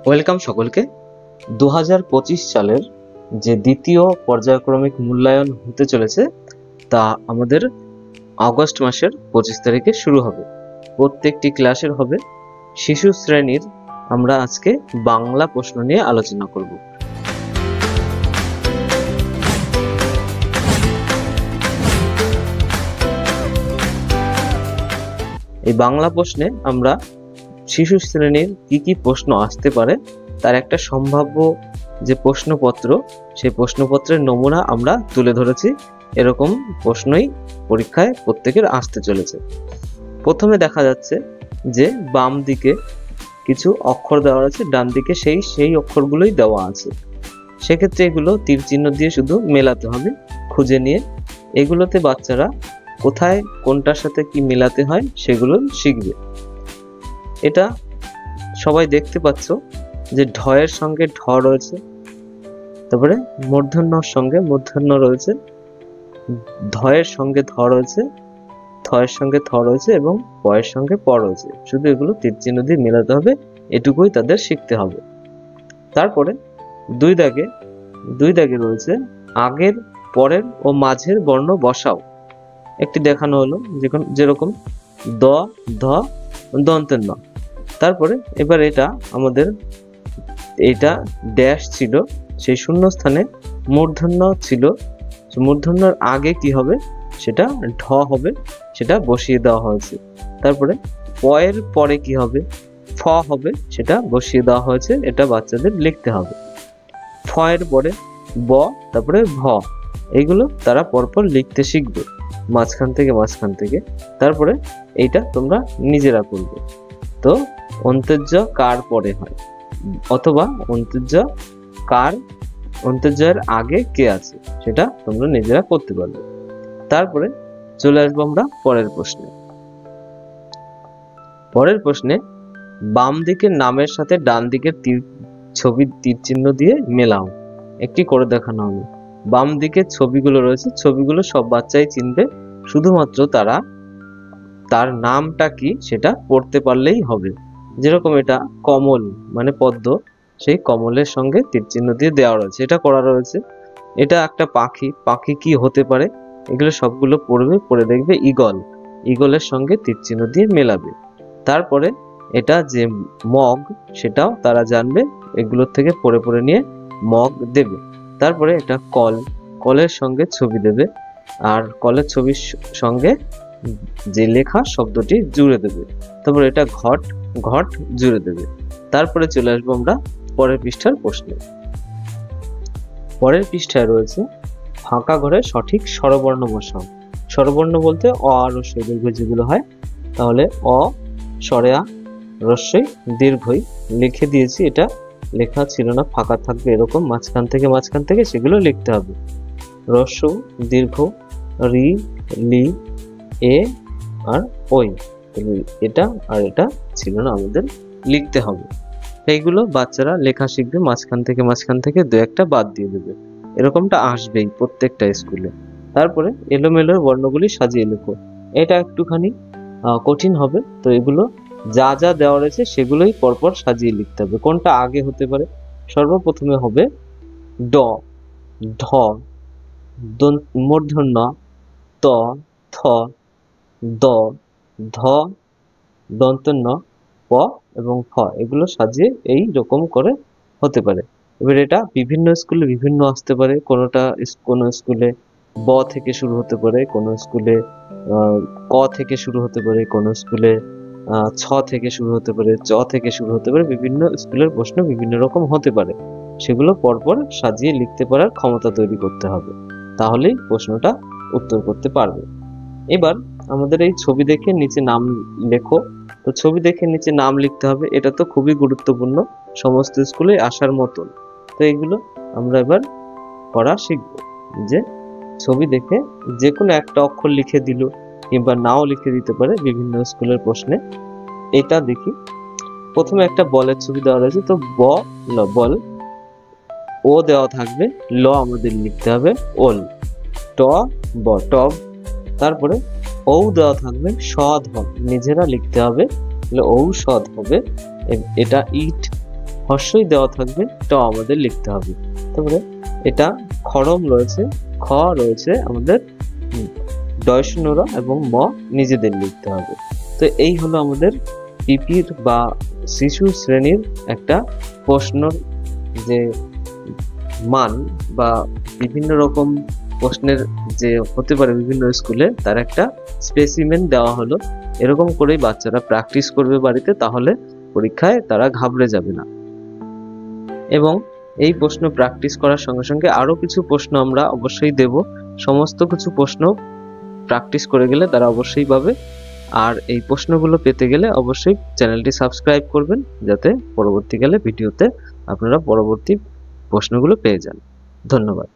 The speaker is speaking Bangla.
ওয়েলকাম সকলকে। 2025 সালের যে দ্বিতীয় পর্যায়ক্রমিক মূল্যায়ন হতে চলেছে তা আমাদের আগস্ট মাসের 25 তারিখে শুরু হবে। প্রত্যেকটি ক্লাসের হবে। শিশু শ্রেণীর আমরা আজকে বাংলা প্রশ্ন নিয়ে আলোচনা করব। এই বাংলা প্রশ্নে আমরা শিশু শ্রেণীর কি কি প্রশ্ন আসতে পারে তার একটা সম্ভাব্য যে প্রশ্নপত্র, সেই প্রশ্নপত্রের নমুনা আমরা তুলে ধরেছি। এরকম প্রশ্নই পরীক্ষায় প্রত্যেকের আসতে চলেছে। প্রথমে দেখা যাচ্ছে যে বাম দিকে কিছু অক্ষর দেওয়া আছে, ডান দিকে সেই অক্ষরগুলোই দেওয়া আছে। সেক্ষেত্রে এগুলো তীর চিহ্ন দিয়ে শুধু মেলাতে হবে, খুঁজে নিয়ে এগুলোতে বাচ্চারা কোথায় কোনটার সাথে কি মেলাতে হয় সেগুলো শিখবে। এটা সবাই দেখতে পাচ্ছ যে ঢয়ের সঙ্গে ঢ রয়েছে, তারপরে মূর্ধন্যর সঙ্গে মূর্ধন্য রয়েছে, ধয়ের সঙ্গে ধ রয়েছে, থয়ের সঙ্গে থ রয়েছে এবং পয়ের সঙ্গে প রয়েছে। শুধু এগুলো তীর চিহ্ন দিয়ে মেলাতে হবে, এটুকুই তাদের শিখতে হবে। তারপরে দুই দাগে রয়েছে আগের, পরের ও মাঝের বর্ণ বসাও। একটি দেখানো হলো যেরকম দ, ধ, দন্তের ন। তারপরে এবার এটা ড্যাশ ছিল, সেই শূন্য স্থানে মূর্ধন্য ছিল, মূর্ধন্যর আগে কি হবে সেটা ঢ হবে, সেটা বসিয়ে দেওয়া হয়েছে। তারপরে পয়ের পরে কি হবে, ফ হবে, সেটা বসিয়ে দেওয়া হয়েছে, এটা বাচ্চাদের লিখতে হবে। ফয়ের পরে ব, তারপরে ভ, এইগুলো তারা পরপর লিখতে শিখবে মাঝখান থেকে। তারপরে এইটা তোমরা নিজেরা করবে। তো অন্তর্য কার পরে হয়, অথবা অন্তর্যের আগে কে আছে, সেটা তোমরা নিজেরা করতে পারবে। তারপরে চলে আসবো আমরা পরের প্রশ্নে বাম দিকের নামের সাথে ডান দিকের তীর চিহ্ন দিয়ে মেলাও। একটি করে দেখানো হবে। বাম দিকে ছবিগুলো রয়েছে, ছবিগুলো সব বাচ্চাই চিনবে, শুধুমাত্র তার নামটা কি সেটা পড়তে পারলেই হবে। যেরকম এটা কমল মানে পদ্ম, সেই কমলের সঙ্গে তীর চিহ্ন দিয়ে দেওয়া রয়েছে, এটা করা রয়েছে। এটা একটা পাখি কি হতে পারে, এগুলো সবগুলো পড়ে দেখবে ঈগলের সঙ্গে তীর চিহ্ন দিয়ে মেলাবে। তারপরে এটা যে মগ, সেটাও তারা জানবে, এগুলোর থেকে পড়ে নিয়ে মগ দেবে। তারপরে এটা কলের সঙ্গে ছবি দেবে, আর কলের ছবির সঙ্গে যে লেখা শব্দটি জুড়ে দেবে। তারপরে এটা ঘট জুড়ে দেবে। তারপরে চলে আসবো আমরা পরের পৃষ্ঠার প্রশ্নে। পরের পৃষ্ঠায় রয়েছে ফাঁকা ঘরে সঠিক স্বরবর্ণ বসাও। স্বরবর্ণ বলতে অ আর রস্বই দীর্ঘই যেগুলো হয়, তাহলে অ স্বরে আ, রস্বই দীর্ঘই লিখে দিয়েছি। এটা লেখা ছিল না, ফাঁকা থাকবে এরকম মাঝখান থেকে সেগুলো লিখতে হবে। রস্ব, দীর্ঘ, রি, লি, এ আর ওই, এটা আর এটা ছিল না, আমাদের লিখতে হবে। এইগুলো বাচ্চারা লেখা শিখবে, মাঝখান থেকে দু একটা বাদ দিয়ে দেবে। এরকমটা আসবেই প্রত্যেকটা স্কুলে। তারপরে এলোমেলো বর্ণগুলি সাজিয়ে লেখো। এটা একটুখানি কঠিন হবে, তো এগুলো যা দেওয়া রয়েছে সেগুলোই পরপর সাজিয়ে লিখতে হবে। কোনটা আগে হতে পারে, সর্বপ্রথমে হবে ড, ঢ, মূর্ধন্য, ত, থ, দ, ধ, দন্তন্য, প এবং ফ, এগুলো সাজিয়ে এই রকম করে হতে পারে। এবার এটা বিভিন্ন স্কুলে বিভিন্ন আসতে পারে, কোনো স্কুলে ব থেকে শুরু হতে পারে, কোনো স্কুলে ক থেকে শুরু হতে পারে, কোনো স্কুলে ছ থেকে শুরু হতে পারে, চ থেকে শুরু হতে পারে। বিভিন্ন স্কুলের প্রশ্ন বিভিন্ন রকম হতে পারে, সেগুলো পরপর সাজিয়ে লিখতে পারার ক্ষমতা তৈরি করতে হবে, তাহলেই প্রশ্নটা উত্তর করতে পারবে। এবার আমাদের এই ছবি দেখে নিচে নাম লেখো। তো ছবি দেখে নিচে নাম লিখতে হবে, এটা তো খুবই গুরুত্বপূর্ণ, সমস্ত স্কুলে আসার মতন। তো এগুলো আমরা এবার পড়া শিখবো, যে ছবি দেখে যে কোনো একটা অক্ষর লিখে দিল কিংবা নাও লিখে দিতে পারে বিভিন্ন স্কুলের প্রশ্নে। এটা দেখি, প্রথমে একটা বলের ছবি দেওয়া রয়েছে, তো বল, ও দেওয়া থাকবে, ল আমাদের লিখতে হবে ওল, ট, ব, টব। তারপরে ঔ দেওয়া থাকবে, সদ নিজেরা লিখতে হবে, ঔষধ হবে। এটা ইট হর্ষই দেওয়া থাকবে, এটাও আমাদের লিখতে হবে। তারপরে এটা খরম রয়েছে, খ রয়েছে আমাদের ডয়শূন্যরা এবং ম নিজেদের লিখতে হবে। তো এই হলো আমাদের পিপির বা শিশু শ্রেণীর একটা প্রশ্নর যে মান বা বিভিন্ন রকম প্রশ্নের যে হতে পারে বিভিন্ন স্কুলে, তার একটা স্পেসিমেন দেওয়া হলো। এরকম করেই বাচ্চারা প্র্যাকটিস করবে বাড়িতে, তাহলে পরীক্ষায় তারা ঘাবড়ে যাবে না। এবং এই প্রশ্ন প্র্যাকটিস করার সঙ্গে সঙ্গে আরো কিছু প্রশ্ন আমরা অবশ্যই দেব। সমস্ত কিছু প্রশ্ন প্র্যাকটিস করে গেলে তারা অবশ্যই পাবে। আর এই প্রশ্নগুলো পেতে গেলে অবশ্যই চ্যানেলটি সাবস্ক্রাইব করবেন, যাতে পরবর্তীকালে ভিডিওতে আপনারা পরবর্তী প্রশ্নগুলো পেয়ে যান। ধন্যবাদ।